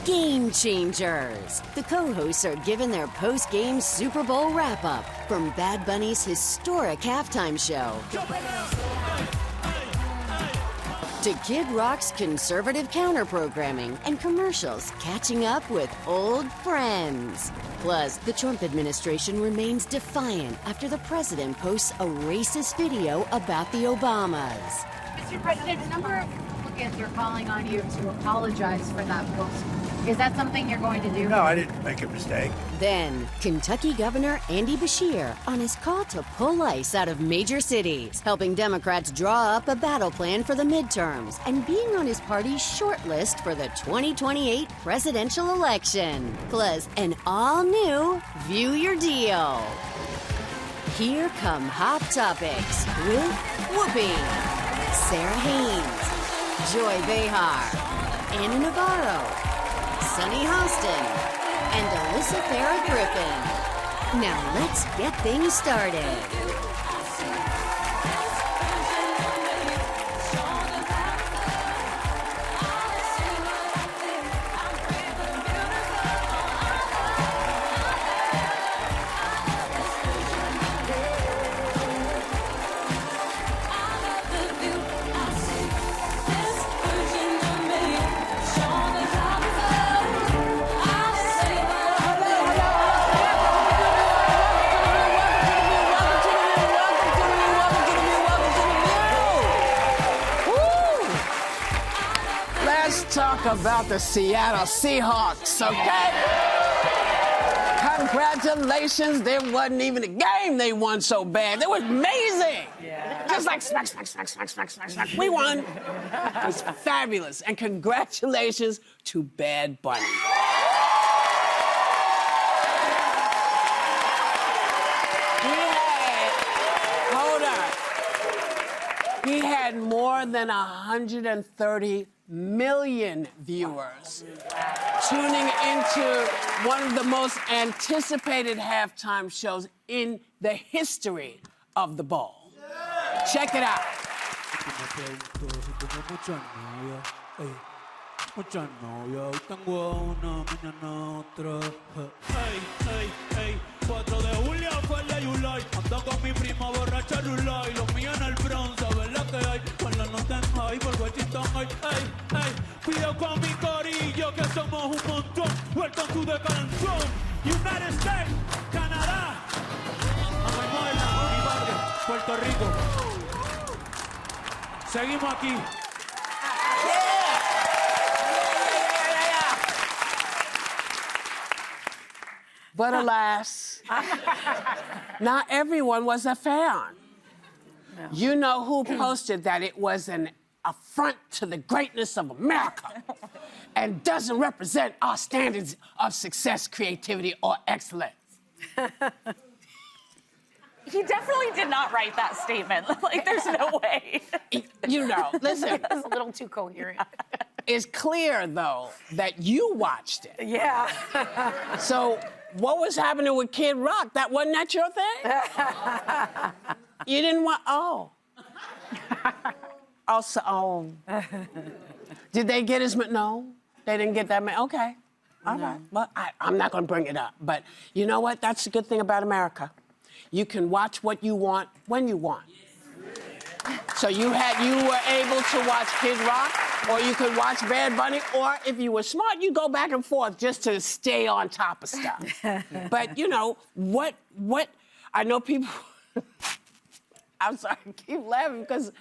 Game Changers. The co-hosts are given their post-game Super Bowl wrap-up from Bad Bunny's historic halftime show to Kid Rock's conservative counter-programming and commercials catching up with old friends. Plus, the Trump administration remains defiant after the president posts a racist video about the Obamas. Mr. President, a number of Republicans are calling on you to apologize for that post. Is that something you're going to do? No, I didn't make a mistake. Then, Kentucky Governor Andy Beshear on his call to pull ICE out of major cities, helping Democrats draw up a battle plan for the midterms, and being on his party's short list for the 2028 presidential election. Plus, an all-new View Your Deal. Here come Hot Topics with Whoopi, Sarah Haynes, Joy Behar, Anna Navarro, Sunny Hostin, and Alyssa Farah Griffin. Now let's get things started. Talk about the Seattle Seahawks, okay? Congratulations, there wasn't even a game they won so bad. It was amazing. Yeah. Just like smack, smack, smack, smack, smack, smack, smack. We won. It was fabulous. And congratulations to Bad Bunny. He had more than 130 million viewers tuning into one of the most anticipated halftime shows in the history of the Bowl. Check it out. Mucha novia, hoy tengo una, mañana otra. Hey, hey, hey, 4 de julio fue el de July. Ando con mi prima borracha Rulay. Los míos en el Bronx, ¿sabes la que hay? Con la nota en high, por Washington high. Hey, hey, pido con mi corillo que somos un montón. Welcome to the canción. United States, Canadá. Amanuela, mi padre, Puerto Rico. Seguimos aquí. But alas, not everyone was a fan. No. You know who posted that it was an affront to the greatness of America and doesn't represent our standards of success, creativity, or excellence. He definitely did not write that statement. Like, there's no way. You know, listen. That's a little too coherent. It's clear, though, that you watched it. Yeah. So what was happening with Kid Rock? That wasn't that your thing? You didn't want, oh. Also, oh. Did they get his, no, they didn't get that, okay. All right, well, I'm not gonna bring it up, but you know what? That's the good thing about America. You can watch what you want when you want. So you were able to watch Kid Rock, or you could watch Bad Bunny, or if you were smart, you go back and forth just to stay on top of stuff. But you know, what, I know people, I'm sorry, I keep laughing because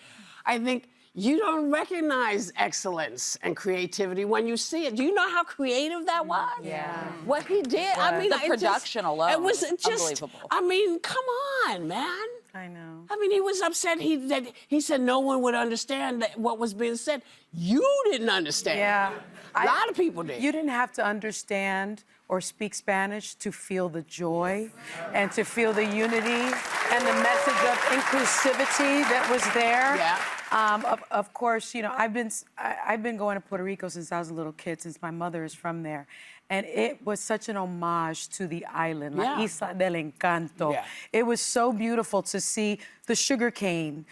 I think you don't recognize excellence and creativity when you see it. Do you know how creative that was? Yeah. What he did, yeah. I mean, the production alone. It was just unbelievable. I mean, come on, man. I know. I mean, he was upset. He said no one would understand what was being said. You didn't understand. Yeah. A lot of people did. You didn't have to understand or speak Spanish to feel the joy and to feel the unity and the message of inclusivity that was there. Yeah. Of course, you know, I've been going to Puerto Rico since I was a little kid, since my mother is from there. And it was such an homage to the island, La Isla del Encanto. Yeah. It was so beautiful to see the sugarcane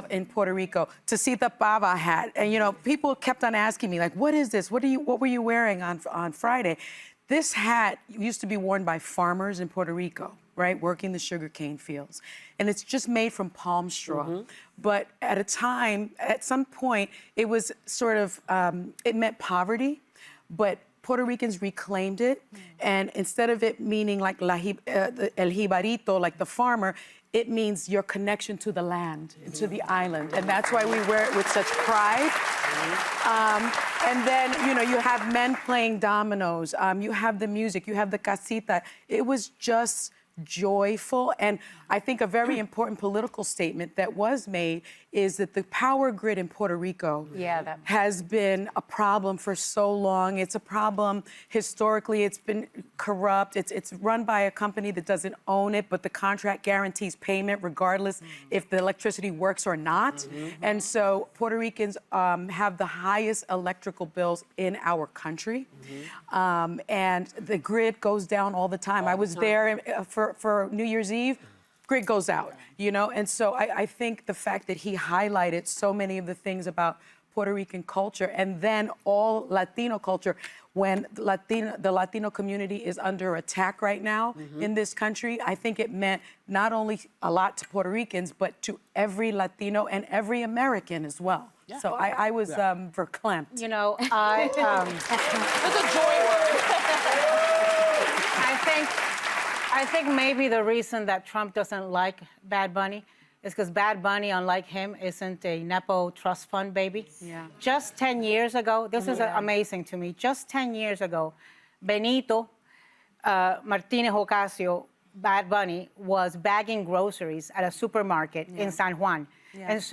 in Puerto Rico, to see the pava hat. And, you know, people kept on asking me, like, what is this? What were you wearing on Friday? This hat used to be worn by farmers in Puerto Rico, right, working the sugarcane fields. And it's just made from palm straw. But at some point, it was sort of, it meant poverty, but Puerto Ricans reclaimed it, and instead of it meaning like el jibarito, like the farmer, it means your connection to the land, to the island, and that's why we wear it with such pride. And then, you know, you have men playing dominoes, you have the music, you have the casita. It was just joyful, and I think a very important political statement that was made is that the power grid in Puerto Rico has been a problem for so long. It's a problem historically. It's been corrupt. It's run by a company that doesn't own it, but the contract guarantees payment regardless if the electricity works or not. And so Puerto Ricans have the highest electrical bills in our country. And the grid goes down all the time. I was there for New Year's Eve. Grid goes out, you know? And so I think the fact that he highlighted so many of the things about Puerto Rican culture and then all Latino culture, when the Latino community is under attack right now in this country, I think it meant not only a lot to Puerto Ricans, but to every Latino and every American as well. Yeah. So I was verklempt. You know, It's a joy word. I think maybe the reason that Trump doesn't like Bad Bunny is because Bad Bunny, unlike him, isn't a Nepo trust fund baby. Yeah. Just 10 years ago, this is amazing to me. Just 10 years ago, Benito Martinez Ocasio, Bad Bunny, was bagging groceries at a supermarket in San Juan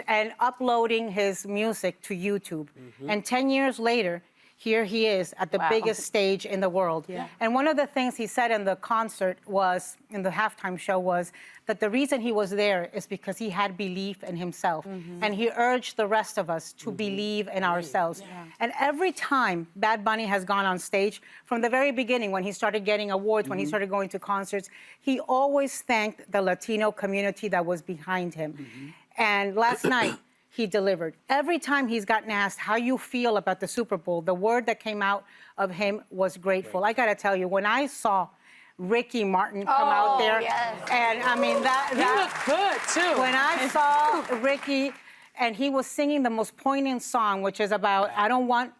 and uploading his music to YouTube. And 10 years later, here he is at the biggest stage in the world. And one of the things he said in the concert was, in the halftime show, was that the reason he was there is because he had belief in himself. And he urged the rest of us to believe in ourselves. And every time Bad Bunny has gone on stage, from the very beginning, when he started getting awards, when he started going to concerts, he always thanked the Latino community that was behind him. And last night, he delivered. Every time he's gotten asked how you feel about the Super Bowl, the word that came out of him was grateful. I gotta tell you, when I saw Ricky Martin come out there, and I mean He looked good too. When I saw Ricky, and he was singing the most poignant song, which is about, I don't want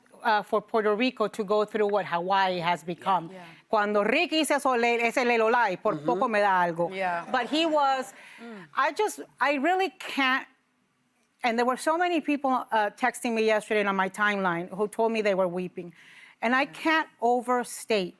for Puerto Rico to go through what Hawaii has become. Cuando Ricky se sole, ese lelolai, por poco me da algo. But he was, I really can't. And there were so many people texting me yesterday on my timeline who told me they were weeping. And I can't overstate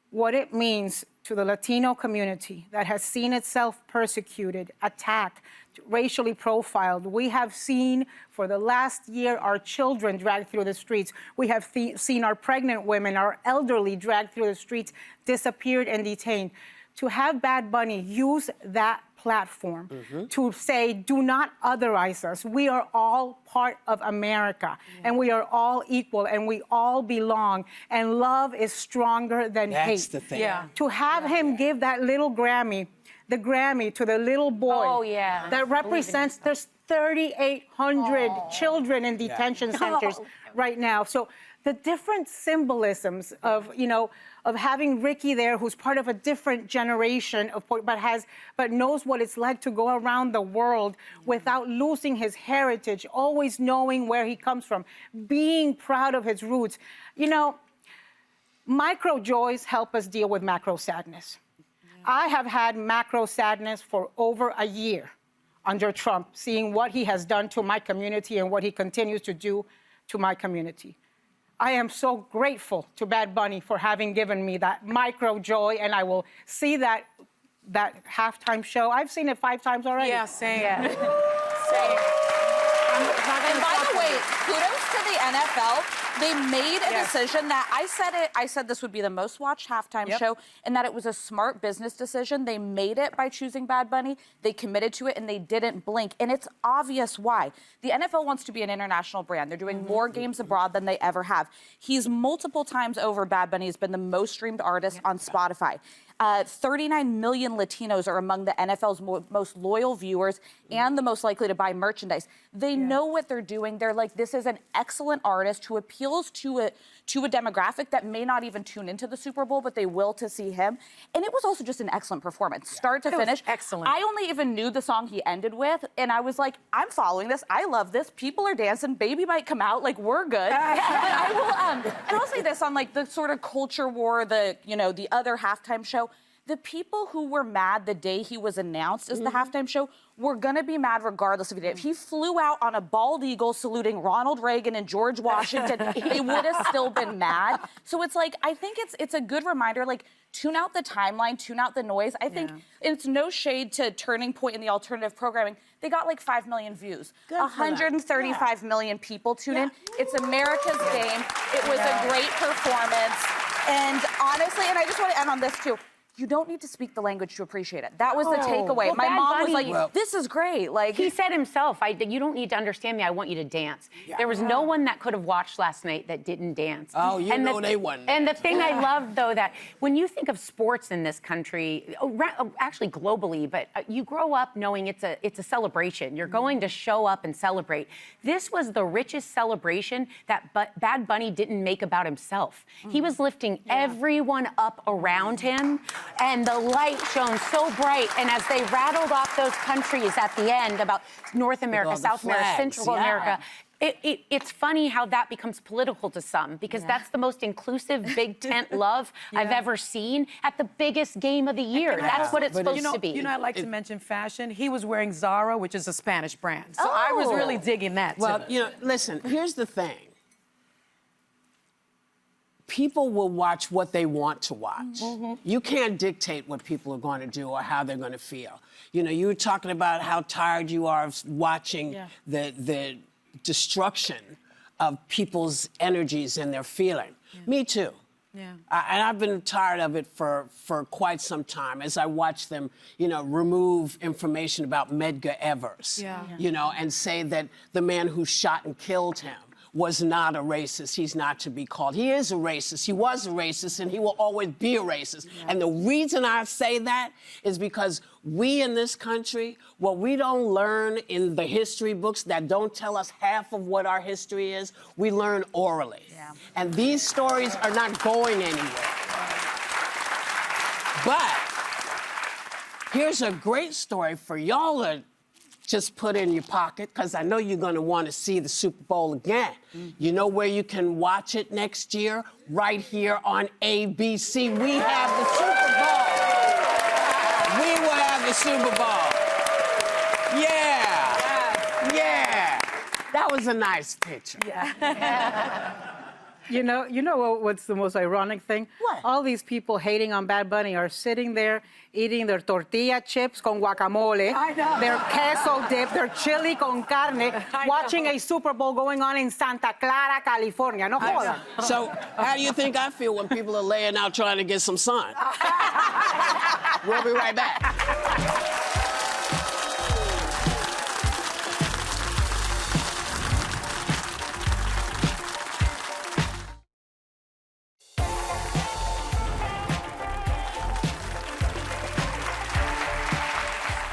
what it means to the Latino community that has seen itself persecuted, attacked, racially profiled. We have seen for the last year our children dragged through the streets. We have seen our pregnant women, our elderly dragged through the streets, disappeared and detained. To have Bad Bunny use that platform to say, do not otherize us. We are all part of America, and we are all equal, and we all belong, and love is stronger than hate. That's the thing. To have him give that little Grammy, the Grammy to the little boy that represents, there's 3,800 children in detention centers right now. So the different symbolisms of, you know, of having Ricky there, who's part of a different generation, but knows what it's like to go around the world without losing his heritage, always knowing where he comes from, being proud of his roots. You know, micro joys help us deal with macro sadness. I have had macro sadness for over a year under Trump, seeing what he has done to my community and what he continues to do to my community. I am so grateful to Bad Bunny for having given me that micro joy, and I will see that halftime show. I've seen it 5 times already. Yeah, same. Same. And by the way, kudos to the NFL NFL, they made a decision that I said this would be the most watched halftime show, and that it was a smart business decision. They made it by choosing Bad Bunny. They committed to it, and they didn't blink. And it's obvious why. The NFL wants to be an international brand. They're doing more games abroad than they ever have. He's multiple times over, Bad Bunny has been the most streamed artist on Spotify. 39 million Latinos are among the NFL's most loyal viewers and the most likely to buy merchandise. They know what they're doing. They're like, this is an excellent artist who appeals to a demographic that may not even tune into the Super Bowl, but they will to see him. And it was also just an excellent performance, start to finish. Excellent. I only even knew the song he ended with, and I was like, I'm following this. I love this. People are dancing. Baby might come out. Like, we're good. But I will, and I'll say this on like the sort of culture war, the other halftime show. The people who were mad the day he was announced as the halftime show were gonna be mad regardless if he did. If he flew out on a bald eagle saluting Ronald Reagan and George Washington, they would have still been mad. So it's like, I think it's a good reminder, like, tune out the timeline, tune out the noise. I think it's no shade to Turning Point in the alternative programming. They got like 5 million views. 135 million people tune in. It's America's game. It was a great performance. And honestly, and I just want to end on this too, you don't need to speak the language to appreciate it. That was the takeaway. Well, my Bad mom was Bunny, like, this is great. Like, he said himself, you don't need to understand me, I want you to dance. There was no one that could have watched last night that didn't dance. Oh, you know they won. And the thing I love, though, that when you think of sports in this country, actually globally, but you grow up knowing it's a celebration. You're going to show up and celebrate. This was the richest celebration that Bad Bunny didn't make about himself. He was lifting everyone up around him, and the light shone so bright. And as they rattled off those countries at the end about North America, South America, Central America, it's funny how that becomes political to some, because that's the most inclusive big tent love I've ever seen at the biggest game of the year. That's what it's supposed to be. You know, I like to mention fashion. He was wearing Zara, which is a Spanish brand. So I was really digging that, Well, too. listen, here's the thing. People will watch what they want to watch. You can't dictate what people are going to do or how they're going to feel. You know, you were talking about how tired you are of watching the destruction of people's energies and their feeling. Me too. And I've been tired of it for quite some time as I watch them, remove information about Medgar Evers, and say that the man who shot and killed him was not a racist. He's not to be called. He is a racist. He was a racist, and he will always be a racist. And the reason I say that is because we in this country, what we don't learn in the history books that don't tell us half of what our history is, we learn orally. And these stories are not going anywhere. But here's a great story for y'all to just put in your pocket, because I know you're going to want to see the Super Bowl again. You know where you can watch it next year? Right here on ABC. We have the Super Bowl. We will have the Super Bowl. Yeah. That was a nice picture. You know what's the most ironic thing? What? All these people hating on Bad Bunny are sitting there eating their tortilla chips con guacamole, their queso dip, their chili con carne, watching a Super Bowl going on in Santa Clara, California. No joda. So how do you think I feel when people are laying out trying to get some sun? We'll be right back.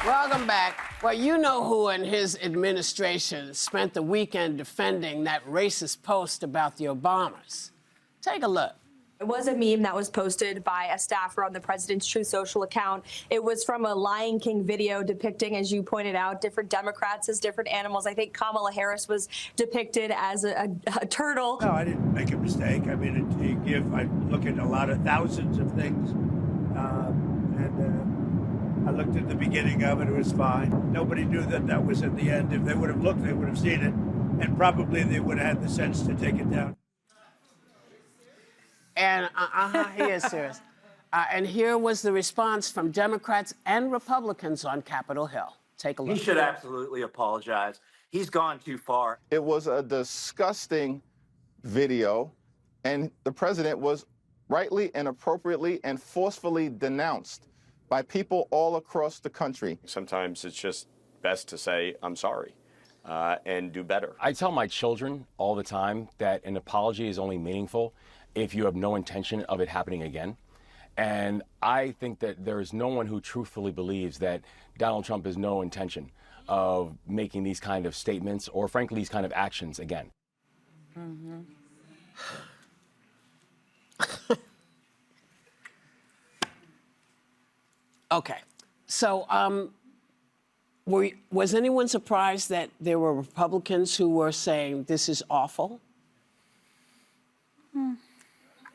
Welcome back. Well, you know who in his administration spent the weekend defending that racist post about the Obamas. Take a look. It was a meme that was posted by a staffer on the president's Truth Social account. It was from a Lion King video depicting, as you pointed out, different Democrats as different animals. I think Kamala Harris was depicted as a turtle. No, I didn't make a mistake. I mean, I look at a lot of thousands of things, I looked at the beginning of it. It was fine. Nobody knew that was at the end. If they would have looked, they would have seen it, and probably they would have had the sense to take it down. And he is serious. And here was the response from Democrats and Republicans on Capitol Hill. Take a look. He should absolutely apologize. He's gone too far. It was a disgusting video, and the president was rightly and appropriately and forcefully denounced by people all across the country. Sometimes it's just best to say, I'm sorry, and do better. I tell my children all the time that an apology is only meaningful if you have no intention of it happening again. And I think that there is no one who truthfully believes that Donald Trump has no intention of making these kind of statements or, frankly, these kind of actions again. Mm-hmm. Okay. So, was anyone surprised that there were Republicans who were saying this is awful?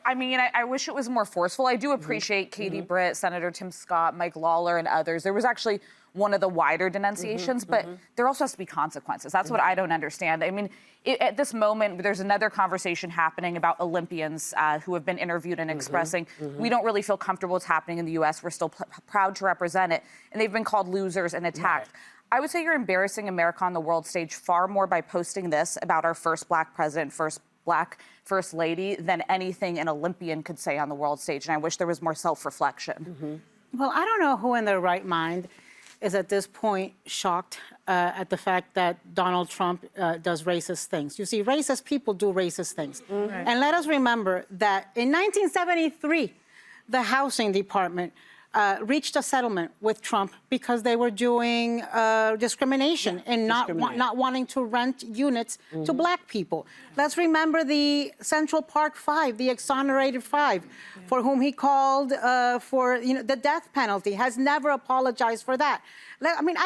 I mean, I wish it was more forceful. I do appreciate Katie Britt, Senator Tim Scott, Mike Lawler, and others. There was actually one of the wider denunciations, but there also has to be consequences. That's what I don't understand. I mean, at this moment, there's another conversation happening about Olympians who have been interviewed and expressing, we don't really feel comfortable what's happening in the U.S. We're still proud to represent it. And they've been called losers and attacked. I would say you're embarrassing America on the world stage far more by posting this about our first black president, first black first lady, than anything an Olympian could say on the world stage. And I wish there was more self-reflection. Well, I don't know who in their right mind is at this point shocked at the fact that Donald Trump does racist things. You see, racist people do racist things. And let us remember that in 1973, the Housing Department reached a settlement with Trump because they were doing discrimination and not wanting to rent units to black people. Let's remember the Central Park Five, the exonerated five, for whom he called for the death penalty, has never apologized for that. I mean,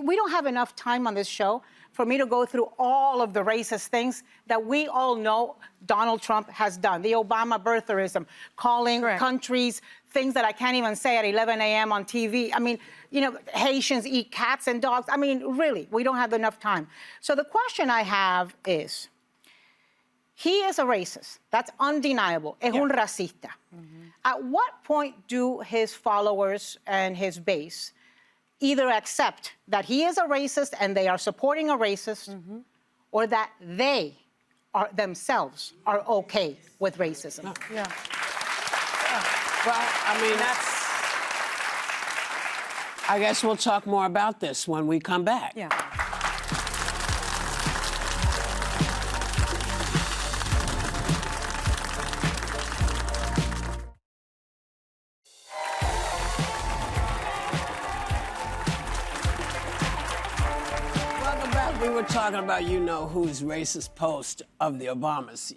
we don't have enough time on this show for me to go through all of the racist things that we all know Donald Trump has done. The Obama birtherism, calling countries things that I can't even say at 11 a.m. on TV. I mean, Haitians eat cats and dogs. I mean, really, we don't have enough time. So the question I have is, he is a racist. That's undeniable. Es un racista. At what point do his followers and his base either accept that he is a racist and they are supporting a racist, or that they themselves are okay with racism? Well, I mean, I guess we'll talk more about this when we come back. Welcome back. We were talking about who's racist post of the Obamas.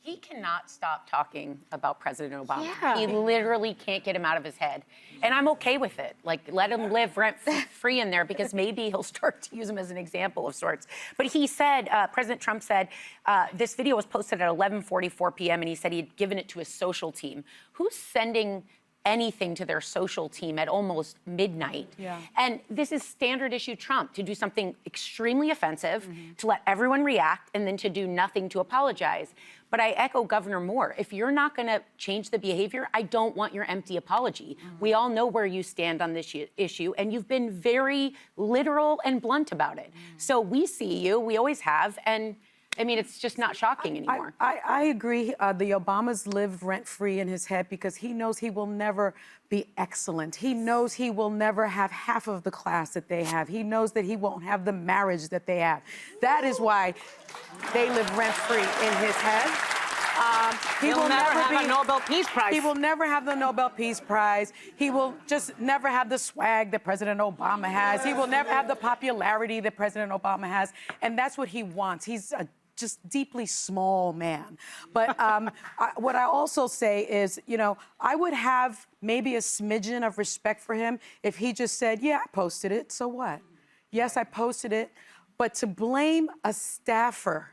He cannot stop talking about President Obama. He literally can't get him out of his head. And I'm okay with it. Like, let him live rent-free in there, because maybe he'll start to use him as an example of sorts. But he said, President Trump said, this video was posted at 11:44 p.m., and he said he had given it to his social team. Who's sending anything to their social team at almost midnight? And this is standard issue Trump, to do something extremely offensive, to let everyone react, and then to do nothing to apologize. But I echo Governor Moore. If you're not going to change the behavior, I don't want your empty apology. We all know where you stand on this issue, and you've been very literal and blunt about it. So we see you. We always have. And I mean, it's just not shocking anymore. I agree. The Obamas live rent-free in his head because he knows he will never be excellent. He knows he will never have half of the class that they have. He knows that he won't have the marriage that they have. That is why they live rent-free in his head. He will never have a Nobel Peace Prize. He will never have the Nobel Peace Prize. He will just never have the swag that President Obama has. He will never have the popularity that President Obama has. And that's what he wants. He's a just deeply small man. But what I also say is, I would have maybe a smidgen of respect for him if he just said, yeah, I posted it, so what? Yes, I posted it. But to blame a staffer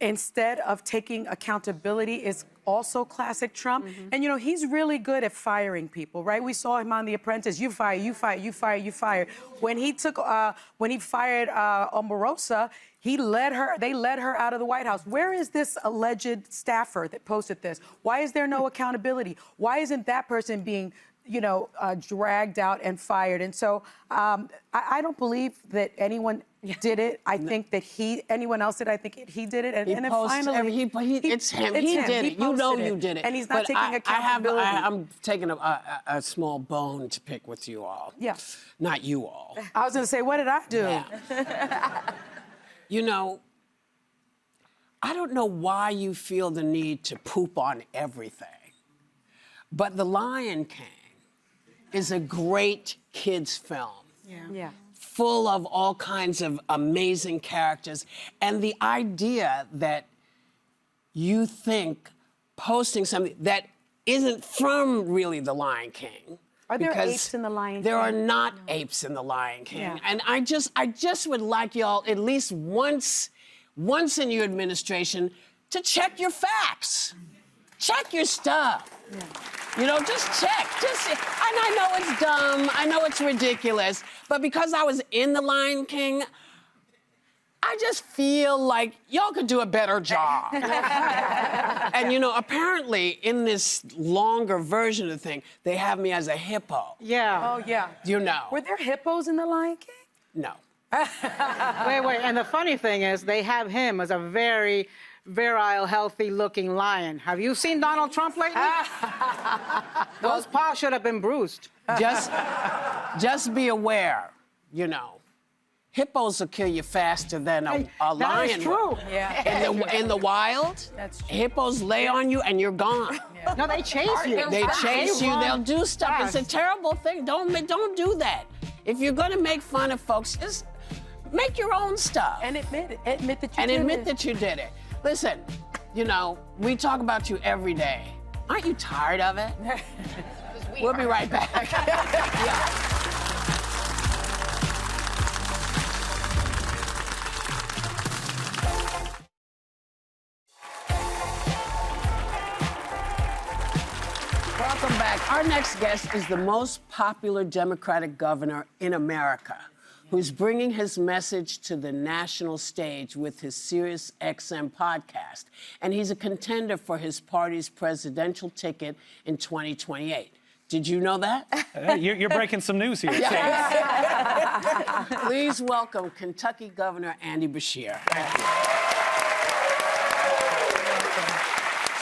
instead of taking accountability is also classic Trump. And, he's really good at firing people, right? We saw him on The Apprentice. You fire, you fire, you fire, you fire. When he fired Omarosa, they led her out of the White House. Where is this alleged staffer that posted this? Why is there no accountability? Why isn't that person being, dragged out and fired? And so I don't believe that anyone did it. I think that anyone else did. I think he did it. And then finally, it's him. He did it. You know you did it. And he's not taking accountability. I'm taking a small bone to pick with you all. Yeah. Not you all. I was going to say, what did I do? Yeah. You know, I don't know why you feel the need to poop on everything, but The Lion King is a great kids' film. Yeah. Full of all kinds of amazing characters. And the idea that you think posting something that isn't from really The Lion King. Are there apes in The Lion King? There are not apes in The Lion King. Yeah. And I just would like y'all at least once in your administration to check your facts. Check your stuff. Yeah. You know, just check. And I know it's dumb. I know it's ridiculous. But because I was in The Lion King, I just feel like y'all could do a better job. And, you know, apparently in this longer version of the thing, they have me as a hippo. Yeah. Oh, yeah. You know. Were there hippos in The Lion King? No. Wait. And the funny thing is, they have him as a very virile, healthy-looking lion. Have you seen Donald Trump lately? Those paws should have been bruised. Just be aware, you know. Hippos will kill you faster than a lion. That is true. Yeah. In the wild, that's true. hippos lay on you and you're gone. Yeah. No, they chase you. They chase you. They'll do stuff. Fast. It's a terrible thing. Don't do that. If you're gonna make fun of folks, just make your own stuff. And admit it. Admit that you and did admit it. that you did it. Listen, you know, we talk about you every day. Aren't you tired of it? We'll be right back. Yeah. Welcome back. Our next guest is the most popular Democratic governor in America, who's bringing his message to the national stage with his Sirius XM podcast. And he's a contender for his party's presidential ticket in 2028. Did you know that? You're breaking some news here. Please welcome Kentucky Governor Andy Beshear.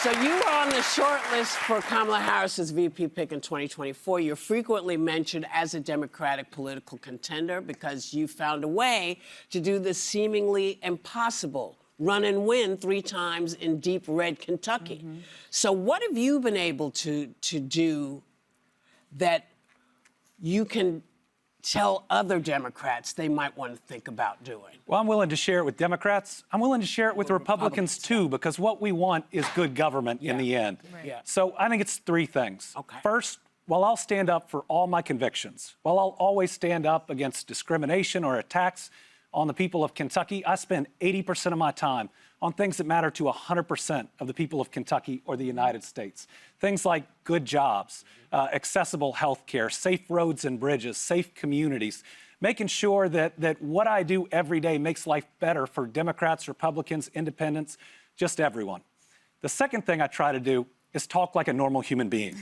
So you were on the short list for Kamala Harris's VP pick in 2024. You're frequently mentioned as a Democratic political contender because you found a way to do the seemingly impossible, run and win 3 times in deep red Kentucky. Mm-hmm. So what have you been able to do that you can tell other Democrats they might want to think about doing? Well, I'm willing to share it with Democrats. I'm willing to share it with Republicans too, because what we want is good government in the end. Right. Yeah. So I think it's 3 things. Okay. First, while I'll stand up for all my convictions, while I'll always stand up against discrimination or attacks on the people of Kentucky, I spend 80% of my time on things that matter to 100% of the people of Kentucky or the United States. Things like good jobs, accessible health care, safe roads and bridges, safe communities, making sure that what I do every day makes life better for Democrats, Republicans, independents, just everyone. The second thing I try to do is talk like a normal human being.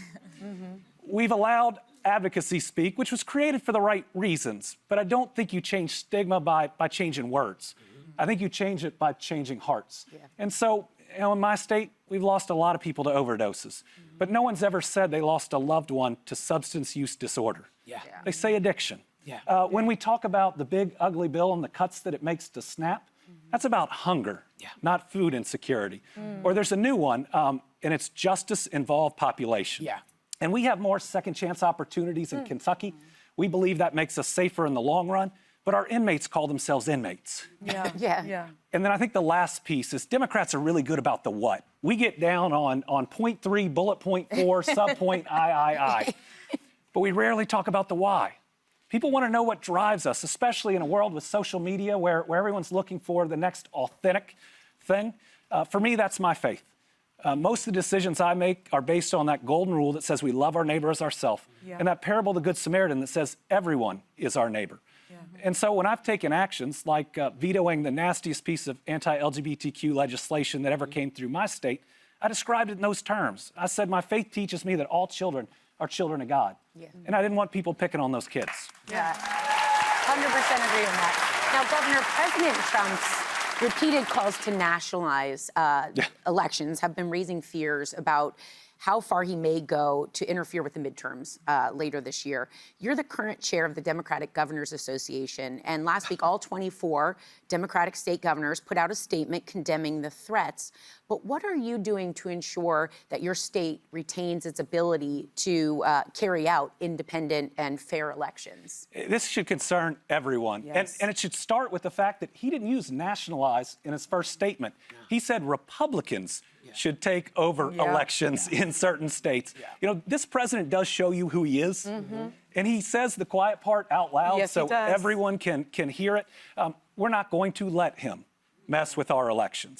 Mm-hmm. We've allowed advocacy speak, which was created for the right reasons, but I don't think you change stigma by changing words. I think you change it by changing hearts. Yeah. And so, you know, in my state, we've lost a lot of people to overdoses, but no one's ever said they lost a loved one to substance use disorder. Yeah. They say addiction. Yeah. When we talk about the big, ugly bill and the cuts that it makes to SNAP, that's about hunger, not food insecurity. Or there's a new one, and it's justice-involved population. Yeah. And we have more second chance opportunities in Kentucky. We believe that makes us safer in the long run, but our inmates call themselves inmates. Yeah. And then I think the last piece is Democrats are really good about the what. We get down on point 3, bullet point 4, subpoint I. But we rarely talk about the why. People want to know what drives us, especially in a world with social media where everyone's looking for the next authentic thing. For me, that's my faith. Most of the decisions I make are based on that golden rule that says we love our neighbor as ourselves, and that parable of the Good Samaritan that says everyone is our neighbor. And so when I've taken actions like vetoing the nastiest piece of anti-LGBTQ legislation that ever came through my state, I described it in those terms. I said, my faith teaches me that all children are children of God. And I didn't want people picking on those kids. Yeah, 100% agree on that. Now, Governor, President Trump's repeated calls to nationalize elections have been raising fears about how far he may go to interfere with the midterms later this year. You're the current chair of the Democratic Governors Association, and last week all 24 Democratic state governors put out a statement condemning the threats. But what are you doing to ensure that your state retains its ability to carry out independent and fair elections? This should concern everyone. Yes. And it should start with the fact that he didn't use nationalize in his first statement. He said Republicans should take over elections in certain states. You know, this president does show you who he is. And he says the quiet part out loud so everyone can hear it. We're not going to let him mess with our elections.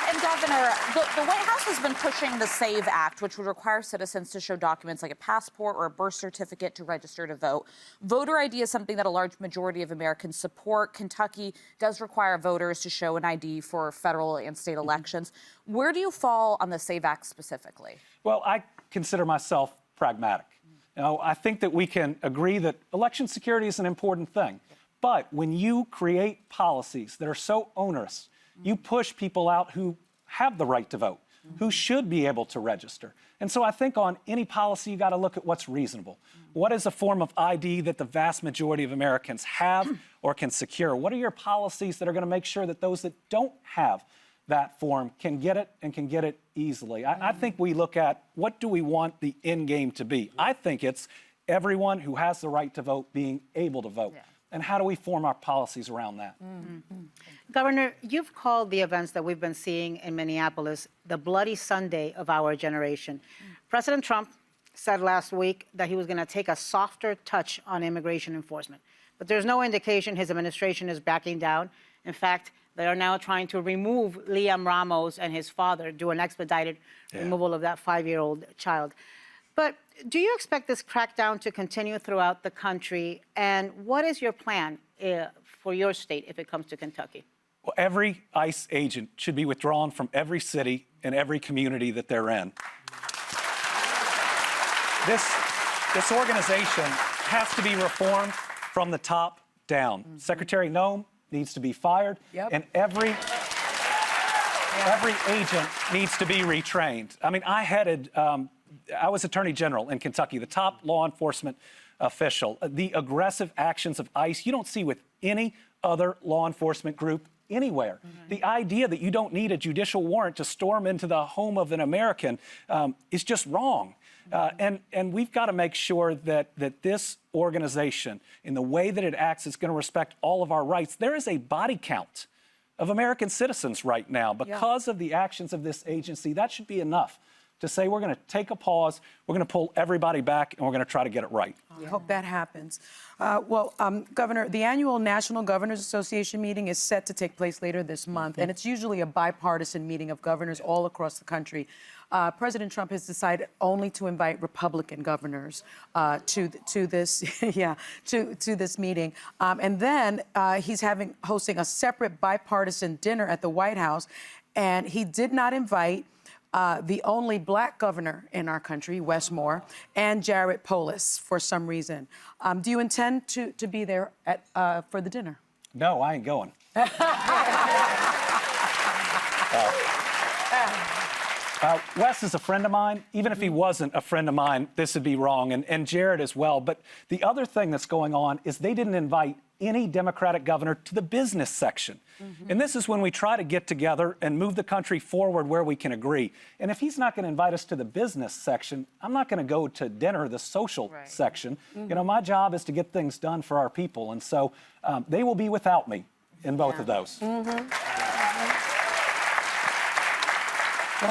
And Governor, the White House has been pushing the SAVE Act, which would require citizens to show documents like a passport or a birth certificate to register to vote. Voter ID is something that a large majority of Americans support. Kentucky does require voters to show an ID for federal and state elections. Where do you fall on the SAVE Act specifically? Well, I consider myself pragmatic. You know, I think that we can agree that election security is an important thing. But when you create policies that are so onerous, you push people out who have the right to vote, who should be able to register. And so I think on any policy, you got to look at what's reasonable. What is a form of ID that the vast majority of Americans have or can secure? What are your policies that are going to make sure that those that don't have that form can get it and can get it easily? I think we look at what do we want the end game to be? I think it's everyone who has the right to vote being able to vote. And how do we form our policies around that? Governor, you've called the events that we've been seeing in Minneapolis the bloody Sunday of our generation. President Trump said last week that he was going to take a softer touch on immigration enforcement. But there's no indication his administration is backing down. In fact, they are now trying to remove Liam Ramos and his father, do an expedited removal of that 5-year-old child. But do you expect this crackdown to continue throughout the country? And what is your plan for your state if it comes to Kentucky? Well, every ICE agent should be withdrawn from every city and every community that they're in. This organization has to be reformed from the top down. Secretary Noem needs to be fired, and every agent needs to be retrained. I mean, I was Attorney General in Kentucky, the top law enforcement official. The aggressive actions of ICE you don't see with any other law enforcement group anywhere. The idea that you don't need a judicial warrant to storm into the home of an American is just wrong. And we've got to make sure that this organization, in the way that it acts, is going to respect all of our rights. There is a body count of American citizens right now because of the actions of this agency. That should be enough to say we're going to take a pause, we're going to pull everybody back, and we're going to try to get it right. I hope that happens. Governor, the annual National Governors Association meeting is set to take place later this month, and it's usually a bipartisan meeting of governors all across the country. President Trump has decided only to invite Republican governors to this meeting, and then he's hosting a separate bipartisan dinner at the White House, and he did not invite the only black governor in our country, Wes Moore, and Jared Polis for some reason. Do you intend to be there for the dinner? No, I ain't going. Wes is a friend of mine. Even if he wasn't a friend of mine, this would be wrong, and Jared as well. But the other thing that's going on is they didn't invite any Democratic governor to the business section. And this is when we try to get together and move the country forward where we can agree. And if he's not going to invite us to the business section, I'm not going to go to dinner, the social section. You know, my job is to get things done for our people. And so they will be without me in both of those. Well,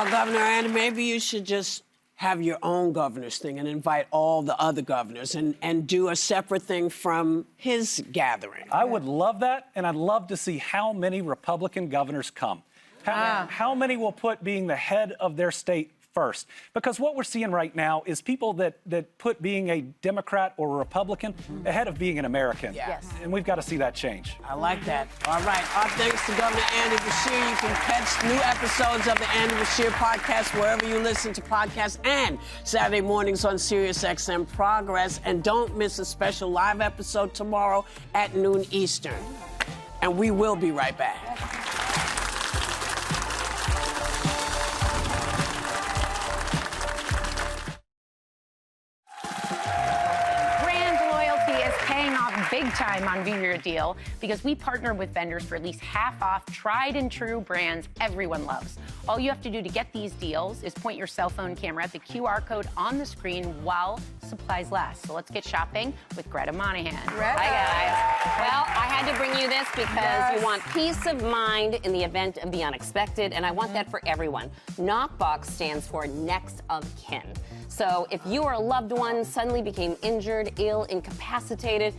Governor Andy, maybe you should just have your own governor's thing and invite all the other governors and do a separate thing from his gathering. I would love that, and I'd love to see how many Republican governors come. How many will put being the head of their state first. Because what we're seeing right now is people that put being a Democrat or a Republican ahead of being an American. Yes. And we've got to see that change. I like that. All right. Our thanks to Governor Andy Beshear. You can catch new episodes of the Andy Beshear podcast wherever you listen to podcasts and Saturday mornings on SiriusXM Progress. And don't miss a special live episode tomorrow at noon Eastern. And we will be right back. Big time on Be Your Deal because we partner with vendors for at least half off tried and true brands everyone loves. All you have to do to get these deals is point your cell phone camera at the QR code on the screen while supplies last. So let's get shopping with Greta Monahan. Greta. Hi, guys. Well, I had to bring you this because you want peace of mind in the event of the unexpected, and I want that for everyone. Knockbox stands for next of kin. So if you or a loved one suddenly became injured, ill, incapacitated,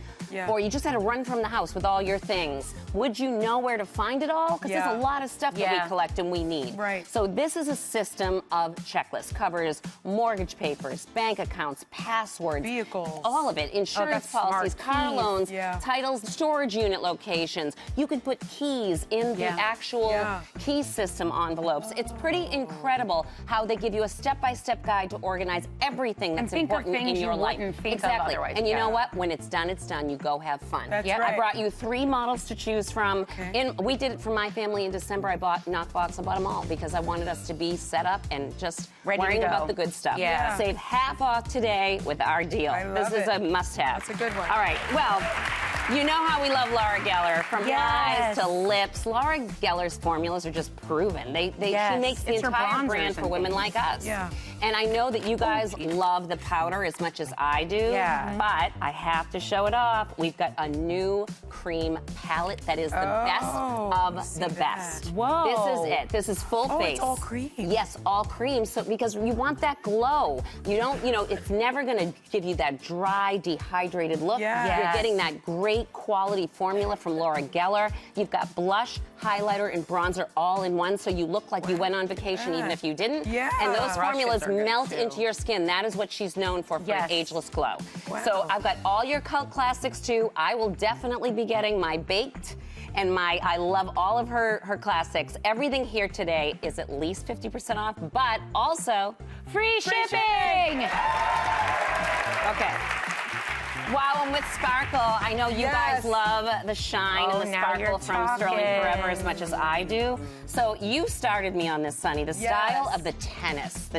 or you just had to run from the house with all your things, would you know where to find it all? Because there's a lot of stuff that we collect and we need. Right. So this is a system of checklists, covers mortgage papers, bank accounts, passwords, vehicles, all of it, insurance policies, car loans, titles, storage unit locations. You could put keys in the actual key system envelopes. It's pretty incredible how they give you a step-by-step guide to organize everything that's important in your life. Exactly. And you know what? When it's done, you go have fun. That's right. I brought you 3 models to choose from. We did it for my family in December. I bought Knockbox. I bought them all because I wanted us to be set up and just worrying about the good stuff. Yeah. Save half off today with our deal. This is a must-have. That's a good one. All right. Well, you know how we love Laura Geller. From eyes to lips, Laura Geller's formulas are just proven. She makes the entire brand for women like us. And I know that you guys love the powder as much as I do. But I have to show it off. We've got a new cream palette that is the best of the best. Whoa. This is it. This is full face. It's all cream. Yes, all cream. So because you want that glow. You don't, it's never going to give you that dry, dehydrated look. You're getting that great quality formula from Laura Geller. You've got blush, highlighter, and bronzer all in one, so you look like you went on vacation even if you didn't. And those formulas melt into your skin. That is what she's known for an ageless glow. So I've got all your cult classics too. I will definitely be getting my baked and I love all of her classics. Everything here today is at least 50% off, but also free shipping. Okay. Wow, and with Sparkle, I know you guys love the shine and the sparkle from Sterling Forever as much as I do. So you started me on this, Sunny, the style of the tennis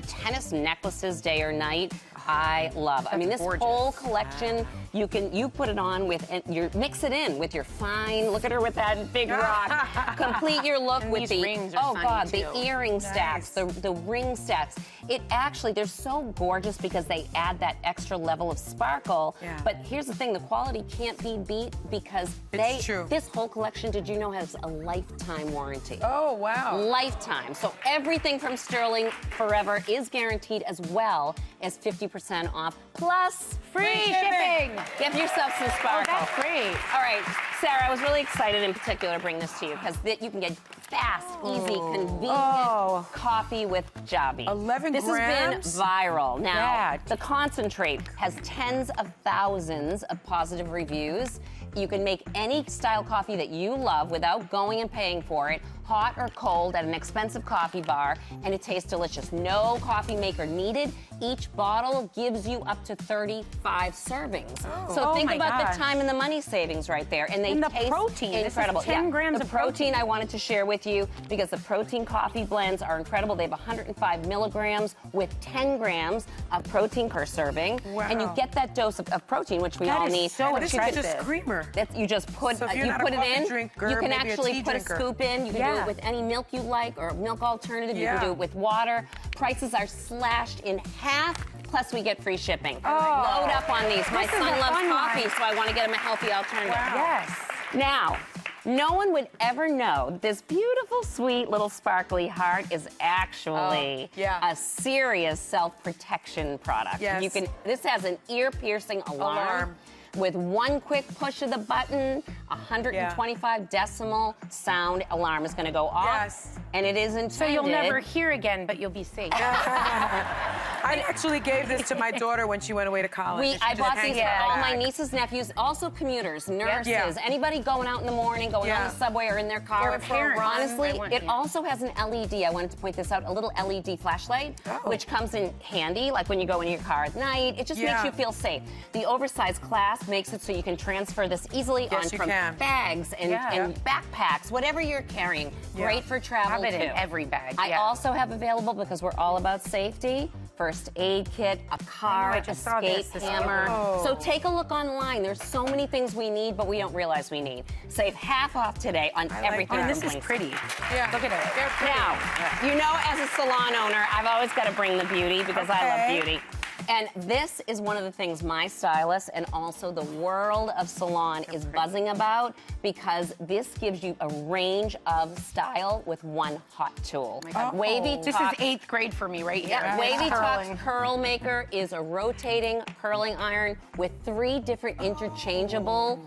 necklaces day or night. I love. I mean, this whole collection, you put it on with, and you mix it in with your fine. Look at her with that big rock. Complete your look with the rings are the earring stacks, the ring stacks. It actually, they're so gorgeous because they add that extra level of sparkle. But here's the thing: the quality can't be beat because this whole collection, did you know, has a lifetime warranty? Oh wow! Lifetime. So everything from Sterling Forever is guaranteed, as well as 50% off plus free shipping. Give yourself some sparkle. Oh, that's great. All right, Sarah, I was really excited in particular to bring this to you because you can get fast, easy, convenient coffee with Jabi. 11 this grams? Has been viral. Now, the concentrate has tens of thousands of positive reviews. You can make any style coffee that you love without going and paying for it, hot or cold at an expensive coffee bar, and it tastes delicious. No coffee maker needed. Each bottle gives you up to 35 servings. So think about the time and the money savings right there. And they taste protein. incredible. This is 10 grams the of protein I wanted to share with you because the protein coffee blends are incredible. They have 105 milligrams with 10 grams of protein per serving. And you get that dose of protein, which we all need. So this is just creamer. You just put so you put it in. Drinker, you can actually put a scoop in. You can do it with any milk you like or milk alternative. You can do it with water. Prices are slashed in half. Plus, we get free shipping. Load up on these. My son loves coffee, so I want to get him a healthy alternative. Yes. Now, no one would ever know that this beautiful, sweet, little sparkly heart is actually a serious self-protection product. This has an ear-piercing alarm. With one quick push of the button, 125 decimal sound alarm is going to go off. Yes. And it is intended. So you'll never hear again, but you'll be safe. I actually gave this to my daughter when she went away to college. I bought these for all my nieces, nephews, also commuters, nurses, anybody going out in the morning, going on the subway or in their car. Honestly, it also has an LED. I wanted to point this out, a little LED flashlight, which comes in handy, like when you go into your car at night. It just makes you feel safe. The oversized clasp makes it so you can transfer this easily on from bags and backpacks, whatever you're carrying. Great for travel, Have it in every bag. I also have available, because we're all about safety, first aid kit, a car, escape hammer. So take a look online. There's so many things we need, but we don't realize we need. Save half off today on everything. And this is pretty. Yeah. Look at it. Now, you know, as a salon owner, I've always got to bring the beauty because I love beauty. And this is one of the things my stylist and also the world of salon is buzzing about, because this gives you a range of style with one hot tool. Wavy This is 8th grade for me right here. Wavy Talks Curl Maker is a rotating curling iron with 3 different interchangeable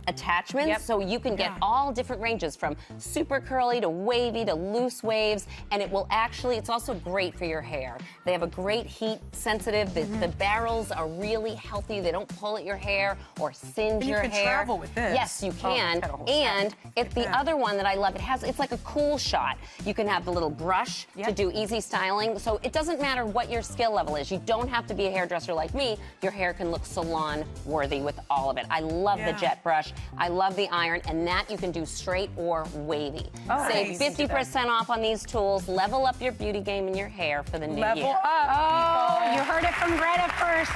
attachments, so you can get all different ranges from super curly to wavy to loose waves, and it will actually, it's also great for your hair. They have a great heat sensitive, the barrels are really healthy, they don't pull at your hair or singe your hair. You can travel with this. Yes, you can, and it's the other one that I love. It's like a cool shot. You can have the little brush to do easy styling, so it doesn't matter what your skill level is. You don't have to be a hairdresser like me. Your hair can look salon worthy with all of it. I love the jet brush. I love the iron, and that you can do straight or wavy. Save 50% off on these tools. Level up your beauty game in your hair for the new year. Level up, people. You heard it from Greta first.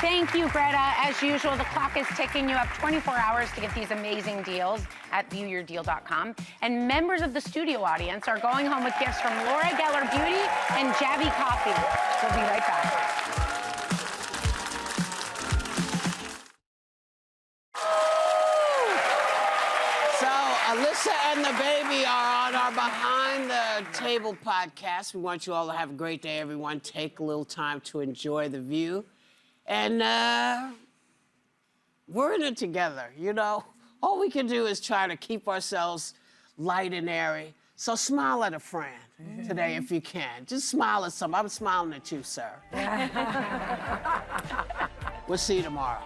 Thank you, Greta. As usual, the clock is ticking. You have 24 hours to get these amazing deals at viewyourdeal.com. And members of the studio audience are going home with gifts from Laura Geller Beauty and Jabby Coffee. We'll be right back. Alyssa and the baby are on our Behind the Table podcast. We want you all to have a great day, everyone. Take a little time to enjoy the view. And we're in it together, you know. All we can do is try to keep ourselves light and airy. So smile at a friend today if you can. Just smile at somebody. I'm smiling at you, sir. We'll see you tomorrow.